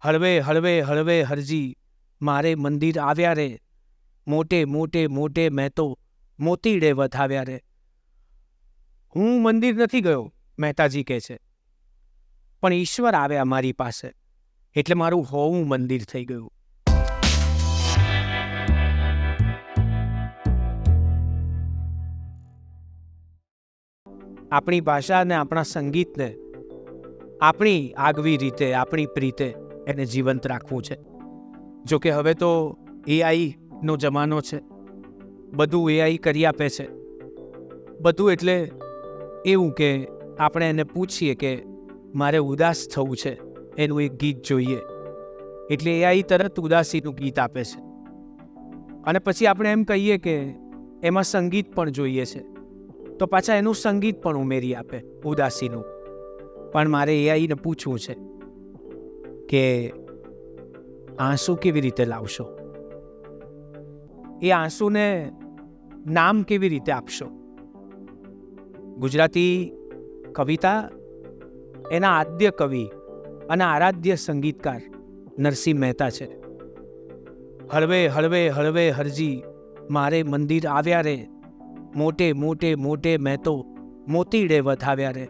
હળવે હળવે હળવે હરજી મારે મંદિર આવ્યા રે, મોટે મોટે મોટે મેં તો મોતીડે વધાવ્યા રે. હું મંદિર નથી ગયો, મહેતાજી કહે છે, પણ ઈશ્વર આવ્યા મારી પાસે, એટલે મારું હોવું મંદિર થઈ ગયું. આપણી ભાષા અને આપણા સંગીતને આપણી આગવી રીતે, આપણી પ્રીતે એને જીવંત રાખવું છે. જોકે હવે તો એઆઈનો જમાનો છે, બધું એઆઈ કરી આપે છે. બધું એટલે એવું કે આપણે એને પૂછીએ કે મારે ઉદાસ થવું છે, એનું એક ગીત જોઈએ, એટલે એઆઈ તરત ઉદાસીનું ગીત આપે છે. અને પછી આપણે એમ કહીએ કે એમાં સંગીત પણ જોઈએ છે, તો પાછા એનું સંગીત પણ ઉમેરી આપે ઉદાસીનું. પણ મારે એઆઈને પૂછવું છે કે આંસુ કેવી રીતે લાવશો, એ આંસુને નામ કેવી રીતે આપશો. ગુજરાતી કવિતા એના આદ્ય કવિ અને આરાધ્ય સંગીતકાર નરસિંહ મહેતા છે. હળવે હળવે હળવે હરજી મારે મંદિર આવ્યા રે, મોટે મોટે મોટે મેં તો મોતીડે વધાવ્યા રે.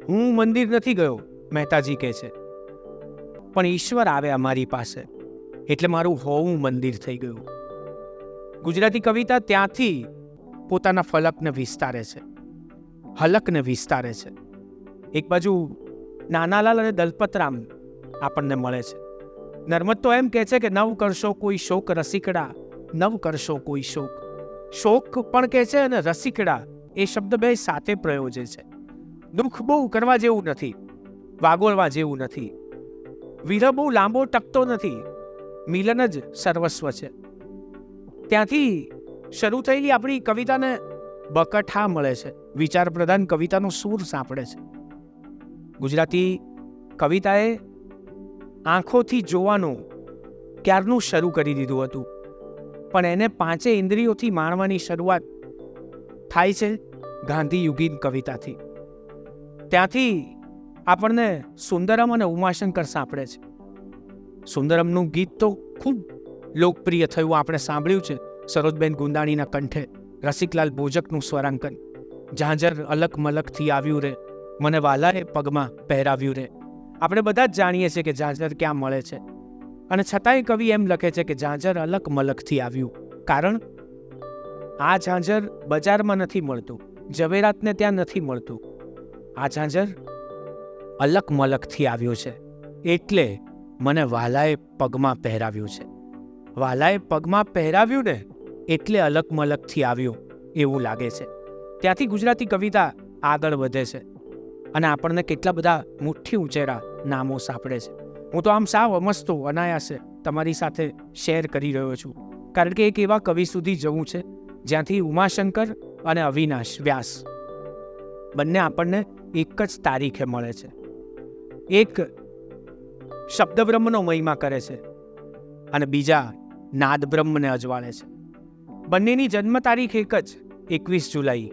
હું મંદિર નથી ગયો, મહેતાજી કહે છે, પણ ઈશ્વર આવ્યા મારી પાસે, એટલે મારું હોવું મંદિર થઈ ગયું. ગુજરાતી કવિતા ત્યાંથી પોતાના ફલકને વિસ્તારે છે, હલકને વિસ્તારે છે. એક બાજુ નાનાલાલ અને દલપતરામ આપણને મળે છે. નર્મદ તો એમ કહે છે કે નવ કરશો કોઈ શોક રસિકડા, નવ કરશો કોઈ શોક. શોક પણ કહે છે અને રસિકડા એ શબ્દ બે સાથે પ્રયોજે છે. દુઃખ બહુ કરવા જેવું નથી, વાગોળવા જેવું નથી. વિરહ બહુ લાંબો ટકતો નથી, મિલન જ સર્વસ્વ છે. ત્યાંથી શરૂ થયેલી આપણી કવિતાને બકઠા મળે છે, વિચાર પ્રધાન કવિતાનો સૂર સાંપડે છે. ગુજરાતી કવિતાએ આંખોથી જોવાનું ક્યારનું શરૂ કરી દીધું હતું, પણ એને પાંચે ઇન્દ્રિયોથી માણવાની શરૂઆત થાય છે ગાંધીયુગીન કવિતાથી. ત્યાંથી આપણને સુંદરમ અને ઉમાશંકર સાંપડે છે. સુંદરમનું ગીત તો ખૂબ લોકપ્રિય થયું, આપણે સાંભળ્યું છે સરોજબેન ગુંદાણીના કંઠે, રસિકલાલ બોજકનું સ્વરાંકન. ઝાંઝર અલક મલકથી આવ્યું રે, મને વાલાએ પગમાં પહેરાવ્યું રે. આપણે બધા જ જાણીએ છીએ કે ઝાંઝર ક્યાં મળે છે, અને છતાંય કવિ એમ લખે છે કે ઝાંઝર અલક મલકથી આવ્યું. કારણ આ ઝાંઝર બજારમાં નથી મળતું, ઝવેરાતને ત્યાં નથી મળતું. આ ઝાંઝર અલક મલકથી આવ્યું છે, એટલે મને વાલાએ પગમાં પહેરાવ્યું છે. વાલાએ પગમાં પહેરાવ્યું ને એટલે અલક મલકથી આવ્યું એવું લાગે છે. ત્યાંથી ગુજરાતી કવિતા આગળ વધે છે અને આપણને કેટલા બધા મુઠ્ઠી ઉંચેરા નામો સાંપડે છે. હું તો આમ સાવ અમસ્તો અનાયાસે તમારી સાથે શેર કરી રહ્યો છું, કારણ કે એક એવા કવિ સુધી જવું છે જ્યાંથી ઉમાશંકર અને અવિનાશ વ્યાસ બંને આપણને એક જ તારીખે મળે છે. એક શબ્દબ્રહ્મનો મહિમા કરે છે અને બીજા નાદ બ્રહ્મને અજવાળે છે. બંનેની જન્મ તારીખ એક જ, 21 જુલાઈ.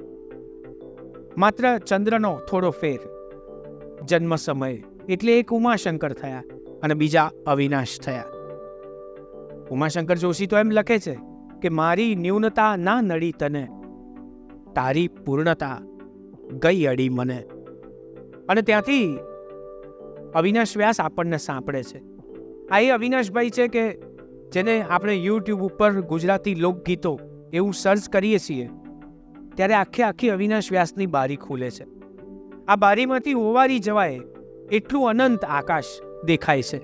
માત્ર ચંદ્રનો થોડો ફેર જન્મ સમયે, એટલે એક ઉમાશંકર થયા અને બીજા અવિનાશ થયા. ઉમાશંકર જોશી તો એમ લખે છે કે મારી ન્યૂનતા ના નડી તને, તારી પૂર્ણતા ગઈ અડી મને. અને ત્યાંથી અવિનાશ વ્યાસ આપણને સાંપડે છે. આ એ અવિનાશભાઈ છે કે જેને આપણે યુટ્યુબ ઉપર ગુજરાતી લોકગીતો એવું સર્ચ કરીએ છીએ ત્યારે આખી અવિનાશ વ્યાસની બારી ખુલે છે. આ બારીમાંથી ઓવારી જવાય એટલું અનંત આકાશ દેખાય છે.